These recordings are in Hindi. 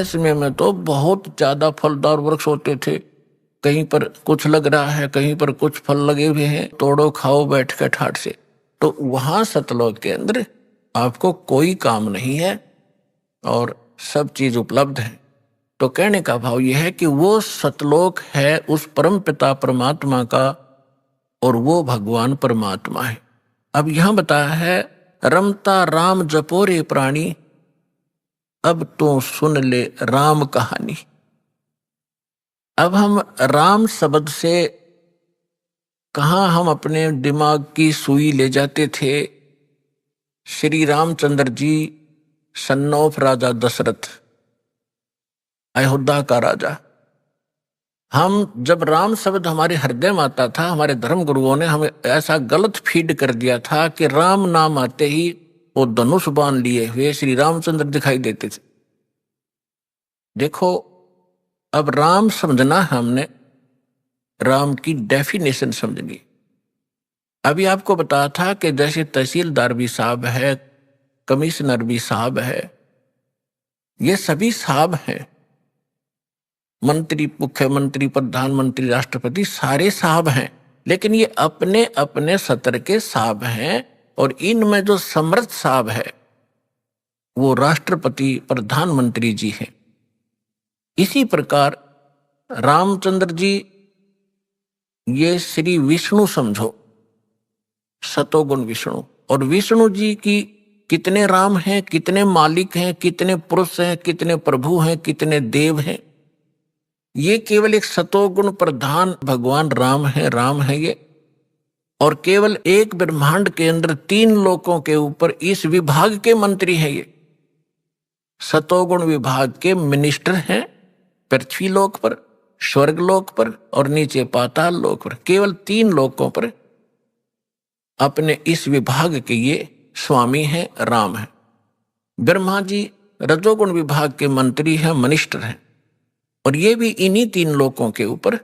समय में तो बहुत ज्यादा फलदार वृक्ष होते थे। कहीं पर कुछ लग रहा है, कहीं पर कुछ फल लगे हुए हैं, तोड़ो खाओ बैठ कर ठाट से। तो वहां सतलोक के अंदर आपको कोई काम नहीं है और सब चीज उपलब्ध है। तो कहने का भाव यह है कि वो सतलोक है उस परम पिता परमात्मा का और वो भगवान परमात्मा है। अब यहां बताया है रमता राम जपोरे प्राणी, अब तो सुन ले राम कहानी। अब हम राम शब्द से कहां हम अपने दिमाग की सुई ले जाते थे। श्री रामचंद्र जी सन ऑफ राजा दशरथ, अयोध्या का राजा। हम जब राम शब्द हमारे हृदय में आता था, हमारे धर्म गुरुओं ने हमें ऐसा गलत फीड कर दिया था कि राम नाम आते ही वो धनुष बाण लिए हुए श्री रामचंद्र दिखाई देते थे। देखो, अब राम समझना है हमने, राम की डेफिनेशन समझनी। अभी आपको बताया था कि जैसे तहसीलदार भी साहब है, कमिश्नर भी साहब है, ये सभी साहब हैं। मंत्री, मुख्यमंत्री, प्रधानमंत्री, राष्ट्रपति सारे साहब हैं, लेकिन ये अपने अपने सत्र के साहब हैं। और इनमें जो समर्थ साहब है वो राष्ट्रपति, प्रधानमंत्री जी हैं। इसी प्रकार रामचंद्र जी ये श्री विष्णु समझो, सतोगुण विष्णु। और विष्णु जी की कितने राम हैं, कितने मालिक हैं, कितने पुरुष हैं, कितने प्रभु हैं, कितने देव हैं, ये केवल एक सतोगुण प्रधान भगवान राम है ये। और केवल एक ब्रह्मांड के अंदर 3 लोकों के ऊपर इस विभाग के मंत्री हैं ये। सतोगुण विभाग के मिनिस्टर हैं पृथ्वी लोक पर, स्वर्ग लोक पर और नीचे पाताल लोक पर। केवल 3 लोकों पर अपने इस विभाग के ये स्वामी हैं, राम हैं। ब्रह्मा जी रजोगुण विभाग के मंत्री हैं, मिनिस्टर हैं, और ये भी इन्हीं 3 लोकों के ऊपर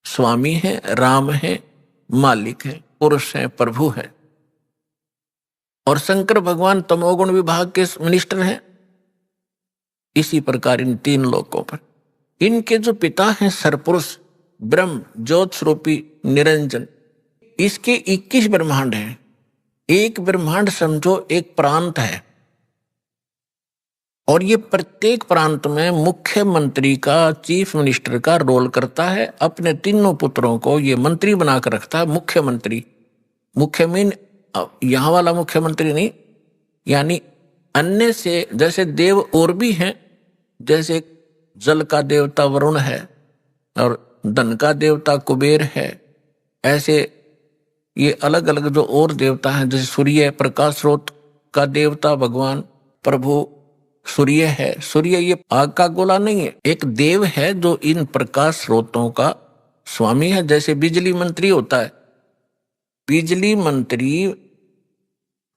स्वामी हैं, राम हैं, मालिक हैं, पुरुष हैं, प्रभु हैं। और शंकर भगवान तमोगुण विभाग के मिनिस्टर हैं। इसी प्रकार इन 3 लोकों पर इनके जो पिता हैं सरपुरुष ब्रह्म ज्योत स्वरूपी निरंजन, इसके 21 ब्रह्मांड हैं। एक ब्रह्मांड समझो एक प्रांत है, और ये प्रत्येक प्रांत में मुख्यमंत्री का, चीफ मिनिस्टर का रोल करता है। अपने 3 पुत्रों को ये मंत्री बनाकर रखता है। मुख्यमंत्री, मुख्य मीन यहाँ वाला मुख्यमंत्री नहीं, यानी अन्य से जैसे देव और भी हैं, जैसे जल का देवता वरुण है और धन का देवता कुबेर है, ऐसे ये अलग अलग जो और देवता हैं, जैसे सूर्य प्रकाश स्रोत का देवता भगवान प्रभु सूर्य है। सूर्य ये आग का गोला नहीं है, एक देव है जो इन प्रकाश स्रोतों का स्वामी है। जैसे बिजली मंत्री होता है, बिजली मंत्री,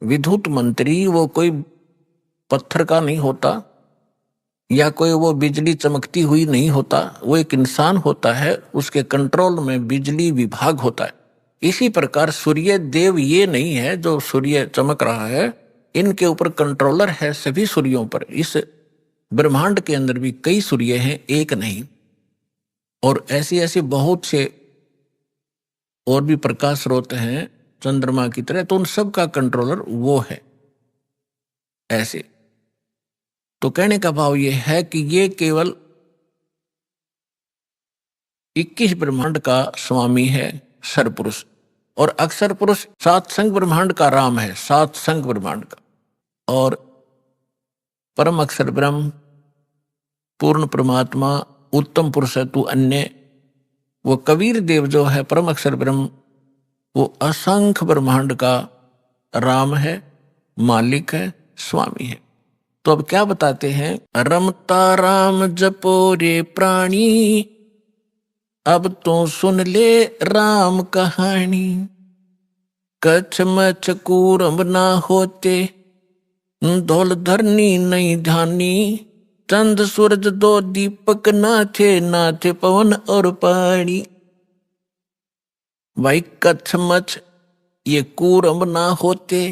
विद्युत मंत्री वो कोई पत्थर का नहीं होता, या कोई वो बिजली चमकती हुई नहीं होता, वो एक इंसान होता है, उसके कंट्रोल में बिजली विभाग होता है। इसी प्रकार सूर्य देव ये नहीं है जो सूर्य चमक रहा है, इनके ऊपर कंट्रोलर है सभी सूर्यों पर। इस ब्रह्मांड के अंदर भी कई सूर्य हैं, एक नहीं। और ऐसे ऐसे बहुत से और भी प्रकाश स्रोत हैं चंद्रमा की तरह, तो उन सब का कंट्रोलर वो है। ऐसे तो कहने का भाव ये है कि ये केवल 21 ब्रह्मांड का स्वामी है सरपुरुष। और अक्षर पुरुष 7 संग ब्रह्मांड का राम है, 7 संग ब्रह्मांड का। और परम अक्षर ब्रह्म, पूर्ण परमात्मा, उत्तम पुरुष है तू अन्य, वो कबीर देव जो है परम अक्षर ब्रह्म, वो असंख्य ब्रह्मांड का राम है, मालिक है, स्वामी है। तो अब क्या बताते हैं, रमता राम जपो रे प्राणी, अब तो सुन ले राम कहानी। कछ मछ कूरम ना होते, धौल धरनी नहीं ध्यानी। चंद सूरज 2 दीपक ना थे पवन और पानी। भाई कछ मछ ये कूरम ना होते,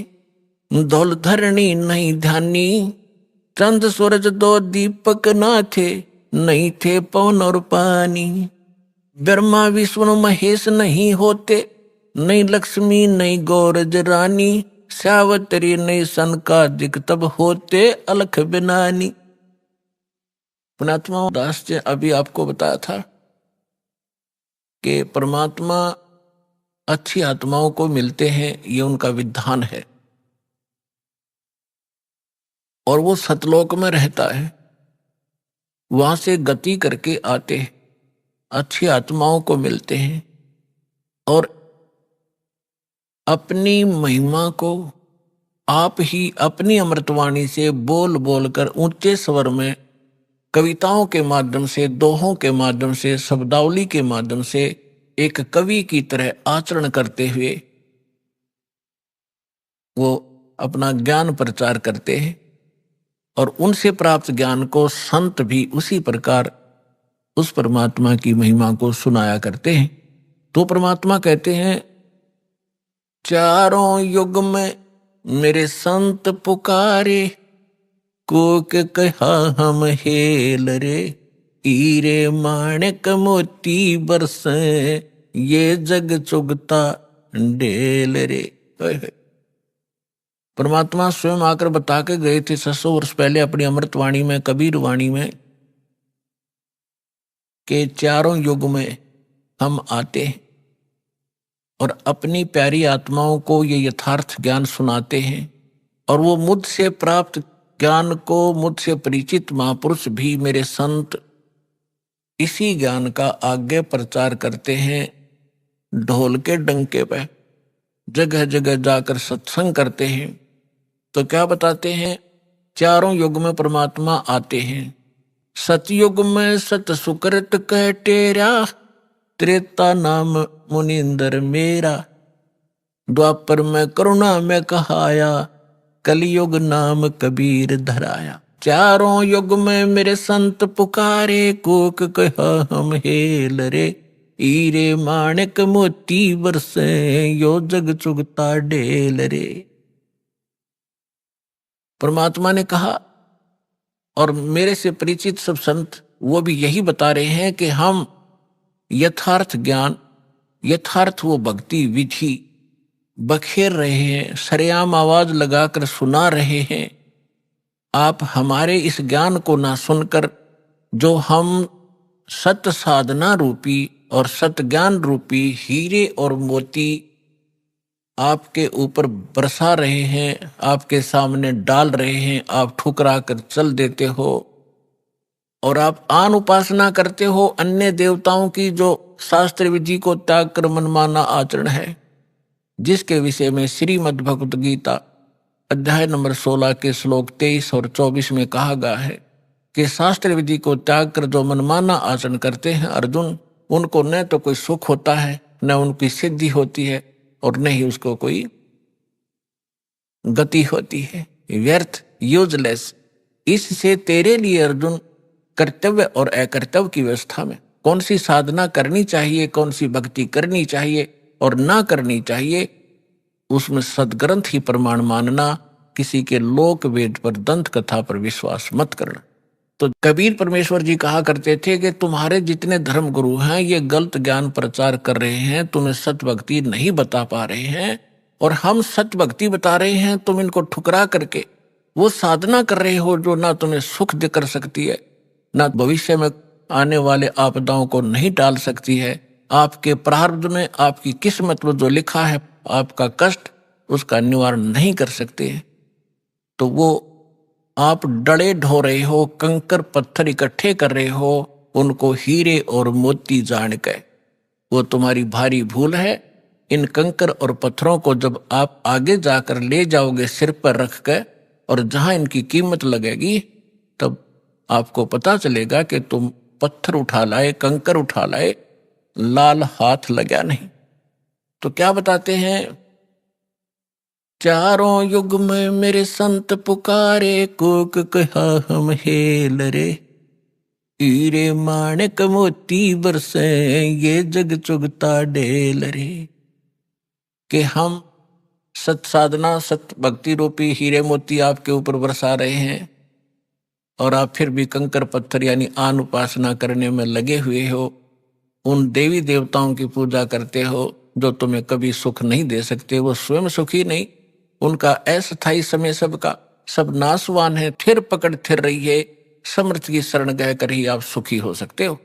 धौल धरनी नहीं ध्यानी। चंद सूरज दो दीपक ना थे, नहीं थे पवन और पानी। ब्रह्मा विष्णु महेश नहीं होते, नहीं लक्ष्मी नहीं गौरज रानी। सावत्री नहीं सनकादिक तब होते अलख बिनानी। पुणात्मा दास जी अभी आपको बताया था कि परमात्मा अच्छी आत्माओं को मिलते हैं, ये उनका विधान है, और वो सतलोक में रहता है, वहां से गति करके आते हैं, अच्छी आत्माओं को मिलते हैं और अपनी महिमा को आप ही अपनी अमृतवाणी से बोल बोल कर ऊंचे स्वर में, कविताओं के माध्यम से, दोहों के माध्यम से, शब्दावली के माध्यम से एक कवि की तरह आचरण करते हुए वो अपना ज्ञान प्रचार करते हैं, और उनसे प्राप्त ज्ञान को संत भी उसी प्रकार उस परमात्मा की महिमा को सुनाया करते हैं। तो परमात्मा कहते हैं, चारों युग में मेरे संत पुकारे, कोक कहा हम हेल रे। हीरे माणिक मोती बरसे, ये जग चुगता ढेल रे। परमात्मा स्वयं आकर बता के गए थे 600 वर्ष पहले अपनी अमृतवाणी में, कबीर वाणी में, कि चारों युग में हम आते हैं और अपनी प्यारी आत्माओं को ये यथार्थ ज्ञान सुनाते हैं, और वो मुझसे प्राप्त ज्ञान को, मुझसे परिचित महापुरुष भी मेरे संत इसी ज्ञान का आगे प्रचार करते हैं। ढोल के डंके पे जगह जगह जाकर सत्संग करते हैं। तो क्या बताते हैं, चारों युग में परमात्मा आते हैं। सतयुग में सत सुकृत कह टेरा, त्रेता नाम मुनिंदर मेरा। द्वापर में करुणा में कहाया, कलयुग नाम कबीर धराया। चारों युग में मेरे संत पुकारे, कोक कहा हम हेल रे। हीरे माणिक मोती बरसे, यो जग चुगता ढेल रे। परमात्मा ने कहा, और मेरे से परिचित सब संत वो भी यही बता रहे हैं कि हम यथार्थ ज्ञान, यथार्थ वो भक्ति विधि बखेर रहे हैं, सरेआम आवाज लगाकर सुना रहे हैं। आप हमारे इस ज्ञान को ना सुनकर जो हम सत साधना रूपी और सत ज्ञान रूपी हीरे और मोती आपके ऊपर बरसा रहे हैं, आपके सामने डाल रहे हैं, आप ठुकरा कर चल देते हो, और आप आन उपासना करते हो अन्य देवताओं की, जो शास्त्र विधि को त्याग कर मनमाना आचरण है, जिसके विषय में श्रीमद् भगवत गीता अध्याय नंबर 16 के श्लोक 23 और 24 में कहा गया है कि शास्त्र विधि को त्याग कर जो मनमाना आचरण करते हैं अर्जुन, उनको न तो कोई सुख होता है, न उनकी सिद्धि होती है, और न ही उसको कोई गति होती है। व्यर्थ, यूजलेस। इससे तेरे लिए अर्जुन कर्तव्य और अकर्तव्य की व्यवस्था में कौन सी साधना करनी चाहिए, कौन सी भक्ति करनी चाहिए और ना करनी चाहिए, उसमें सदग्रंथ ही प्रमाण मानना, किसी के लोक वेद पर, दंत कथा पर विश्वास मत करना। तो कबीर परमेश्वर जी कहा करते थे कि तुम्हारे जितने धर्म गुरु हैं ये गलत ज्ञान प्रचार कर रहे हैं, तुम्हें सत्य भक्ति नहीं बता पा रहे हैं, और हम सत्य भक्ति बता रहे हैं, तुम इनको ठुकरा करके वो साधना कर रहे हो जो ना तुम्हें सुख दे कर सकती है, ना भविष्य में आने वाले आपदाओं को नहीं टाल सकती है। आपके प्रारब्ध में, आपकी किस्मत में जो लिखा है आपका कष्ट, उसका निवारण नहीं कर सकते। तो वो आप डड़े ढो रहे हो, कंकर पत्थर इकट्ठे कर रहे हो, उनको हीरे और मोती जान के, वो तुम्हारी भारी भूल है। इन कंकर और पत्थरों को जब आप आगे जाकर ले जाओगे सिर पर रख कर, और जहां इनकी कीमत लगेगी, तब आपको पता चलेगा कि तुम पत्थर उठा लाए, कंकर उठा लाए, लाल हाथ लगा नहीं। तो क्या बताते हैं, चारों युग में मेरे संत पुकारे, कोक कहा हम हेल रे। हीरे माणिक मोती बरसे, ये जग चुगता ढेल रे। कि हम सत साधना, सत भक्ति रूपी हीरे मोती आपके ऊपर बरसा रहे हैं, और आप फिर भी कंकर पत्थर यानी आन उपासना करने में लगे हुए हो, उन देवी देवताओं की पूजा करते हो जो तुम्हें कभी सुख नहीं दे सकते, वो स्वयं सुखी नहीं, उनका अस्थायी समय सबका सब नाशवान है, फिर पकड़ थिर रही है, समर्थ की शरण गह कर ही आप सुखी हो सकते हो।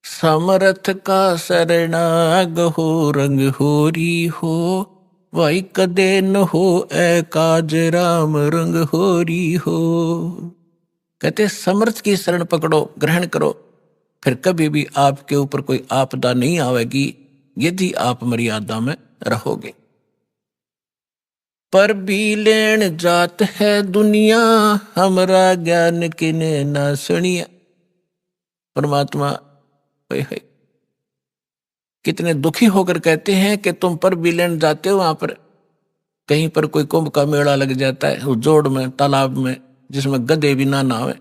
समर्थ का शरणाग हो रंग होरी हो, वाई कदे न हो ए काज राम रंग होरी हो। कहते समर्थ की शरण पकड़ो, ग्रहण करो, फिर कभी भी आपके ऊपर कोई आपदा नहीं आवेगी यदि आप मर्यादा में रहोगे। पर भी लेन जात है दुनिया, हमरा ज्ञान किने ना सुनिया। परमात्मा कितने दुखी होकर कहते हैं कि तुम पर भी लेन जाते हो, वहां पर कहीं पर कोई कुंभ का मेला लग जाता है उस जोड़ में, तालाब में, जिसमें गधे भी ना नहावे,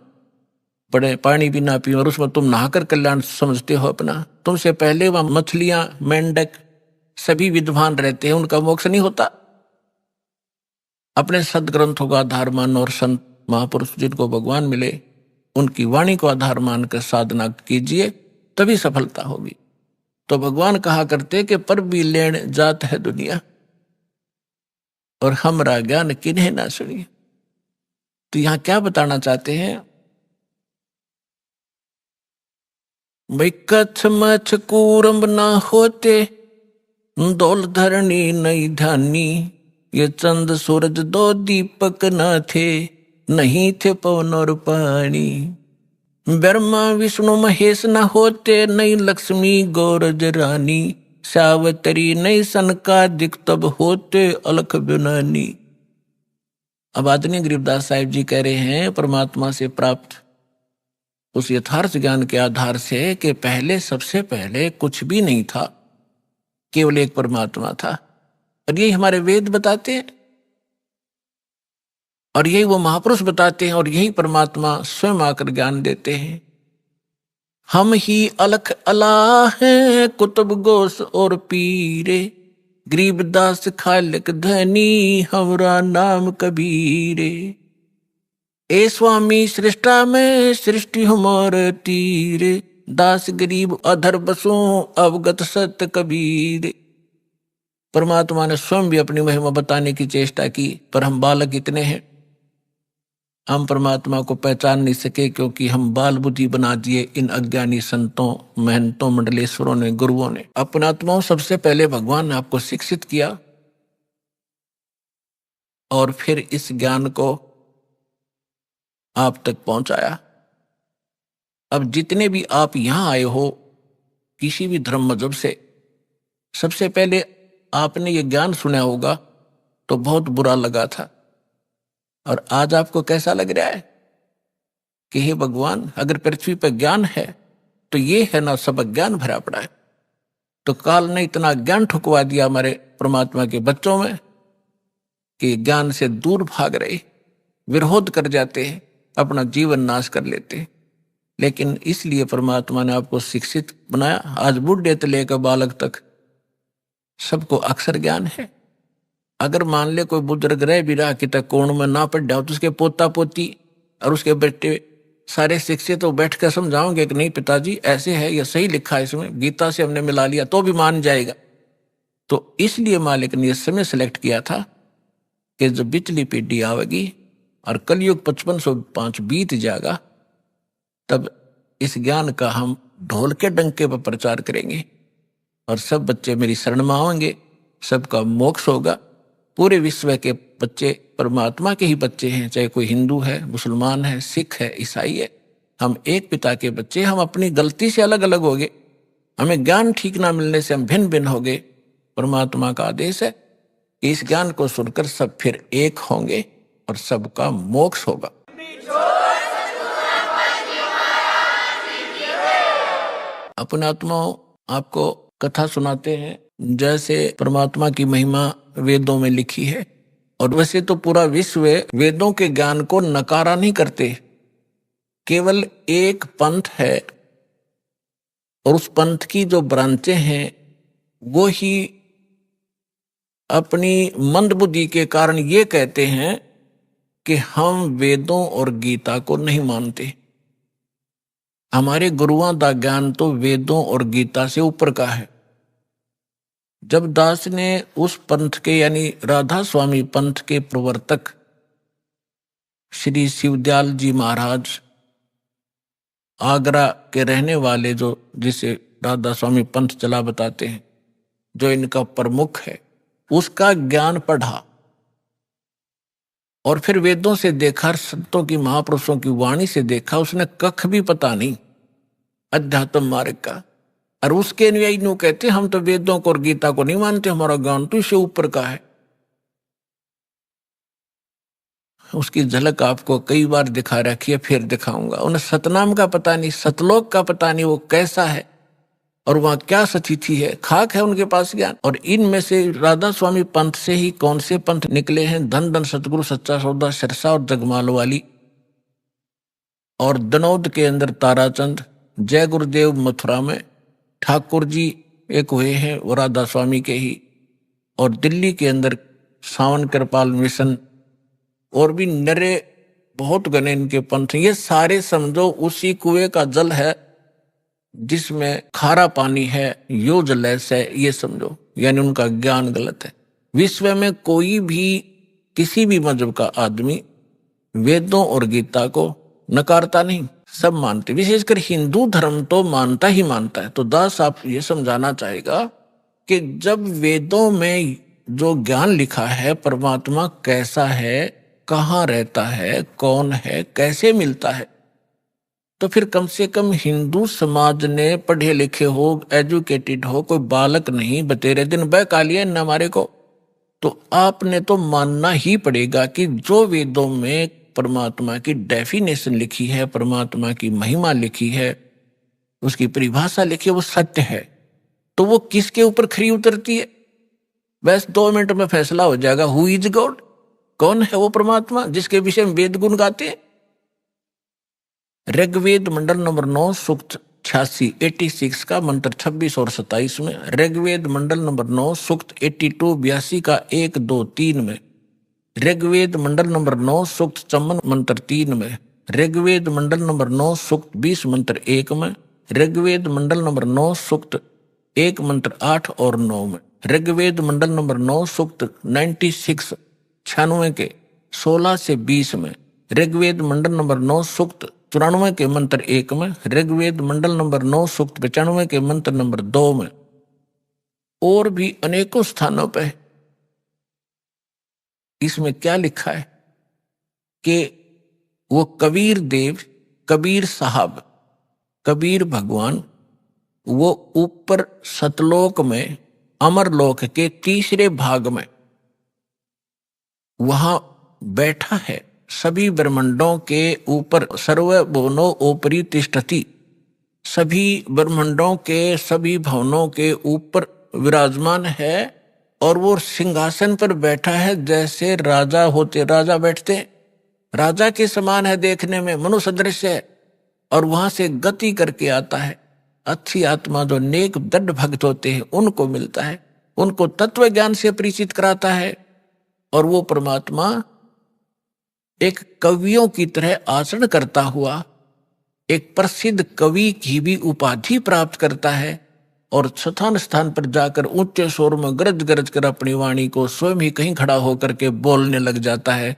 बड़े पानी भी ना पियो, और उसमें तुम नहाकर कल्याण समझते हो अपना। तुमसे पहले वहां मछलियां, मेंढक सभी विद्वान रहते हैं, उनका मोक्ष नहीं होता। अपने सदग्रंथों का आधार मान और संत महापुरुष जिनको भगवान मिले उनकी वाणी को आधार मानकर साधना कीजिए, तभी सफलता होगी। तो भगवान कहा करते कि पर भी लेन जात है दुनिया, और हमरा ज्ञान किन्हें ना सुनिए। तो यहां क्या बताना चाहते हैं भाई, कछ मछ कूरम ना होते, दौल धरणी नहीं ध्यानी, ये चंद सूरज दो दीपक न थे, नहीं थे पवन और पानी। ब्रह्मा विष्णु महेश न होते, नहीं लक्ष्मी गौरज रानी, सावतरी नहीं सनकादिक तब होते अलख बिनानी। अब आदरणीय गरीबदास साहिब जी कह रहे हैं परमात्मा से प्राप्त उस यथार्थ ज्ञान के आधार से कि पहले सबसे पहले कुछ भी नहीं था, केवल एक परमात्मा था। और यही हमारे वेद बताते हैं, और यही वो महापुरुष बताते हैं, और यही परमात्मा स्वयं आकर ज्ञान देते हैं। हम ही अलख अला हैं कुतुब गोस और पीरे, गरीबदास खालिक धनी हमरा नाम कबीरे। ए स्वामी सृष्टा में सृष्टि हमारे तीरे, दास गरीब अधर बसों अवगत सत्य कबीर। परमात्मा ने स्वयं भी अपनी महिमा बताने की चेष्टा की, पर हम बालक इतने हैं, हम परमात्मा को पहचान नहीं सके, क्योंकि हम बाल बुद्धि बना दिए इन अज्ञानी संतों, महंतों, मंडलेश्वरों ने, गुरुओं ने। अपनात्माओं, सबसे पहले भगवान ने आपको शिक्षित किया और फिर इस ज्ञान को आप तक पहुंचाया। अब जितने भी आप यहां आए हो किसी भी धर्म मजहब से, सबसे पहले आपने ये ज्ञान सुना होगा तो बहुत बुरा लगा था, और आज आपको कैसा लग रहा है कि हे भगवान, अगर पृथ्वी पर ज्ञान है तो ये है ना, सब अज्ञान भरा पड़ा है। तो काल ने इतना ज्ञान ठुकवा दिया हमारे परमात्मा के बच्चों में कि ज्ञान से दूर भाग रहे, विरोध कर जाते हैं, अपना जीवन नाश कर लेते हैं। लेकिन इसलिए परमात्मा ने आपको शिक्षित बनाया। आज बुढ़े से लेकर बालक तक सबको अक्षर ज्ञान है। अगर मान ले कोई बुजुर्ग रह भी रहा कि तक कोण में ना पढ़ जाओ, तो उसके पोता पोती और उसके बेटे सारे शिक्षित तो बैठ कर समझाओगे कि नहीं पिताजी ऐसे है, यह सही लिखा है, इसमें गीता से हमने मिला लिया, तो भी मान जाएगा। तो इसलिए मालिक ने यह समय सिलेक्ट किया था कि जब बिचली पीढ़ी आवेगी और कलयुग 5505 बीत जाएगा, तब इस ज्ञान का हम ढोल के डंके पर प्रचार करेंगे और सब बच्चे मेरी शरण में आएंगे, सबका मोक्ष होगा। पूरे विश्व के बच्चे परमात्मा के ही बच्चे हैं, चाहे कोई हिंदू है, मुसलमान है, सिख है, ईसाई है, हम एक पिता के बच्चे। हम अपनी गलती से अलग अलग हो गए, हमें ज्ञान ठीक ना मिलने से हम भिन्न भिन्न हो गए। परमात्मा का आदेश है कि इस ज्ञान को सुनकर सब फिर एक होंगे और सबका मोक्ष होगा। अपने आत्माओं, आपको कथा सुनाते हैं जैसे परमात्मा की महिमा वेदों में लिखी है। और वैसे तो पूरा विश्व वेदों के ज्ञान को नकारा नहीं करते, केवल एक पंथ है और उस पंथ की जो ब्रांचें हैं वो ही अपनी मंदबुद्धि के कारण ये कहते हैं कि हम वेदों और गीता को नहीं मानते। हमारे गुरुओं का ज्ञान तो वेदों और गीता से ऊपर का है। जब दास ने उस पंथ के यानी राधा स्वामी पंथ के प्रवर्तक श्री शिवदयाल जी महाराज, आगरा के रहने वाले, जो जिसे राधा स्वामी पंथ चला बताते हैं, जो इनका प्रमुख है, उसका ज्ञान पढ़ा और फिर वेदों से देखा, संतों की महापुरुषों की वाणी से देखा, उसने कख भी पता नहीं अध्यात्म मार्ग का। और उसके अनुयायी नु कहते हम तो वेदों को और गीता को नहीं मानते, हमारा ज्ञान तो इससे ऊपर का है। उसकी झलक आपको कई बार दिखा रखी है, फिर दिखाऊंगा। उन्हें सतनाम का पता नहीं, सतलोक का पता नहीं वो कैसा है और वहां क्या सतिथि है, खाक है उनके पास ज्ञान। और इनमें से राधा स्वामी पंथ से ही कौन से पंथ निकले हैं? धन धन सतगुरु सच्चा सौदा सिरसा और जगमाल वाली, और दनौद के अंदर ताराचंद, जय गुरुदेव मथुरा में, ठाकुर जी एक हुए हैं वो राधा स्वामी के ही, और दिल्ली के अंदर सावन कृपाल मिशन, और भी नरे बहुत गने इनके पंथ। ये सारे समझो उसी कुएं का जल है जिसमें खारा पानी है, यो जल है, ये समझो। यानी उनका ज्ञान गलत है। विश्व में कोई भी किसी भी मजहब का आदमी वेदों और गीता को नकारता नहीं, सब मानते। विशेषकर हिंदू धर्म तो मानता ही मानता है। तो दास आप ये समझाना चाहेगा कि जब वेदों में जो ज्ञान लिखा है, परमात्मा कैसा है, कहाँ रहता है, कौन है, कैसे मिलता है, तो फिर कम से कम हिंदू समाज ने पढ़े लिखे हो, एजुकेटेड हो, कोई बालक नहीं बतेरे दिन बह कालिए न हमारे को, तो आपने तो मानना ही पड़ेगा कि जो वेदों में परमात्मा की डेफिनेशन लिखी है, परमात्मा की महिमा लिखी है, उसकी परिभाषा लिखी है, वो सत्य है। तो वो किसके ऊपर खरी उतरती है? बस 2 मिनट में फैसला हो जाएगा। हु इज गॉड, कौन है वो परमात्मा जिसके विषय में वेद गुण गाते हैं? ऋग्वेद मंडल नंबर 9 सूक्त 86 86 का मंत्र 26 और 27 में, ऋग्वेद मंडल नंबर 9 सूक्त 82 82 का 1 2 3 में, ऋग्वेद मंडल नंबर 9 सूक्त 54 मंत्र 3 में, ऋग्वेद मंडल नंबर 9 सूक्त 20 मंत्र 1 में, ऋग्वेद मंडल नंबर 9 सूक्त 1 मंत्र 8 और 9 में, ऋग्वेद मंडल नंबर 9 सूक्त 96 96 के 16 से 20 में, ऋग्वेद मंडल नंबर 9 सूक्त 94 के मंत्र 1 में, ऋग्वेद मंडल नंबर 9 सूक्त 95 के मंत्र नंबर 2 में, और भी अनेकों स्थानों पर। इसमें क्या लिखा है कि वो कबीर देव, कबीर साहब, कबीर भगवान वो ऊपर सतलोक में, अमरलोक के तीसरे भाग में वहां बैठा है। सभी ब्रह्मांडों के ऊपर, सर्वभुवनो उपरि तिष्ठति, सभी ब्रह्मांडों के सभी भवनों के ऊपर विराजमान है। और वो सिंहासन पर बैठा है जैसे राजा होते, राजा बैठते, राजा के समान है देखने में, मनुष्य सदृश है। और वहां से गति करके आता है। अच्छी आत्मा जो नेक दृढ़ भक्त होते हैं उनको मिलता है, उनको तत्व ज्ञान से परिचित कराता है। और वो परमात्मा एक कवियों की तरह आचरण करता हुआ एक प्रसिद्ध कवि की भी उपाधि प्राप्त करता है। और स्थान स्थान पर जाकर ऊंचे स्वर में गरज गरज कर अपनी वाणी को स्वयं ही कहीं खड़ा होकर के बोलने लग जाता है।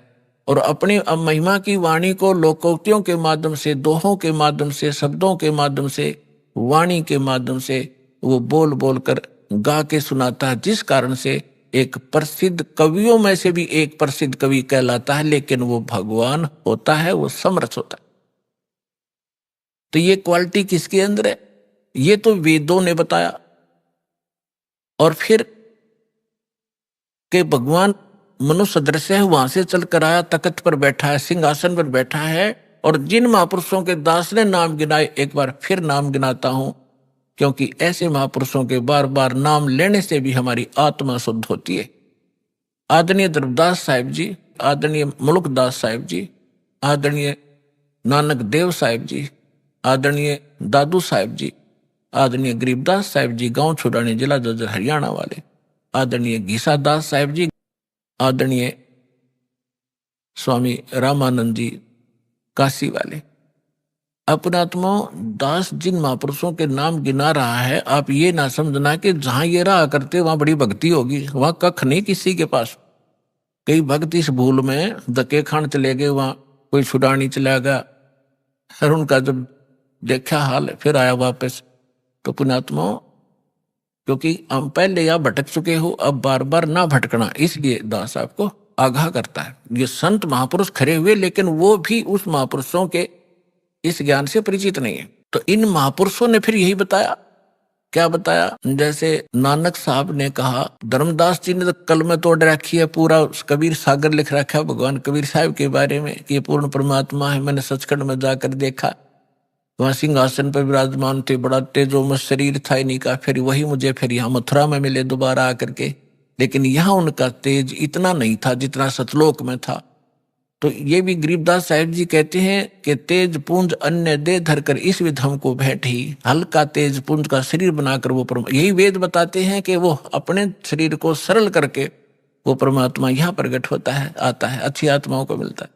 और अपनी महिमा की वाणी को लोकोक्तियों के माध्यम से, दोहों के माध्यम से, शब्दों के माध्यम से, वाणी के माध्यम से वो बोल बोल कर गा के सुनाता है। जिस कारण से एक प्रसिद्ध कवियों में से भी एक प्रसिद्ध कवि कहलाता है। लेकिन वो भगवान होता है, वो समर्थ होता है। तो ये क्वालिटी किसके अंदर है? ये तो वेदों ने बताया। और फिर के भगवान मनुष्य सदृश है, वहां से चलकर आया, तख्त पर बैठा है, सिंहासन पर बैठा है। और जिन महापुरुषों के दास ने नाम गिनाए, एक बार फिर नाम गिनाता हूं, क्योंकि ऐसे महापुरुषों के बार बार नाम लेने से भी हमारी आत्मा शुद्ध होती है। आदरणीय ध्रुवदास साहिब जी, आदरणीय मुल्कदास साहिब जी, आदरणीय नानक देव साहिब जी, आदरणीय दादू साहिब जी, आदरणीय गरीबदास साहिब जी, गांव छुड़ानी, जिला जज्जर हरियाणा वाले, आदरणीय घीसा दास साहिब जी, आदरणीय स्वामी रामानंद जी काशी वाले। अपनात्मा दास जिन महापुरुषों के नाम गिना रहा है, आप ये ना समझना कि जहां ये रहा करते वहां बड़ी भक्ति होगी, वहां कख नहीं किसी के पास। कई भक्त इस भूल में धक्के खान चले गए, वहां कोई छुड़ानी चला गया, और उनका जब देखा हाल फिर आया वापस। तो पुण्यात्मा, क्योंकि हम पहले या भटक चुके हो, अब बार बार ना भटकना, इसलिए दास आपको आगाह करता है। ये संत महापुरुष खड़े हुए, लेकिन वो भी उस महापुरुषों के इस ज्ञान से परिचित नहीं है। तो इन महापुरुषों ने फिर यही बताया। क्या बताया? जैसे नानक साहब ने कहा, धर्मदास जी ने तो कल में तोड़ रखी है, पूरा कबीर सागर लिख रखा है भगवान कबीर साहब के बारे में कि ये पूर्ण परमात्मा है। मैंने सचखंड में जाकर देखा, वहां सिंहासन पर विराजमान थे, बड़ा तेजोमय शरीर था इन्हीं का। फिर वही मुझे फिर यहाँ मथुरा में मिले दोबारा आकर के, लेकिन यहाँ उनका तेज इतना नहीं था जितना सतलोक में था। तो ये भी गरीबदास साहिब जी कहते हैं कि तेज पुंज अन्य दे धरकर इस विध हमको बैठी, हल्का तेज पुंज का शरीर बनाकर वो यही वेद बताते हैं कि वो अपने शरीर को सरल करके वो परमात्मा यहाँ प्रकट होता है, आता है, अच्छी आत्माओं को मिलता है।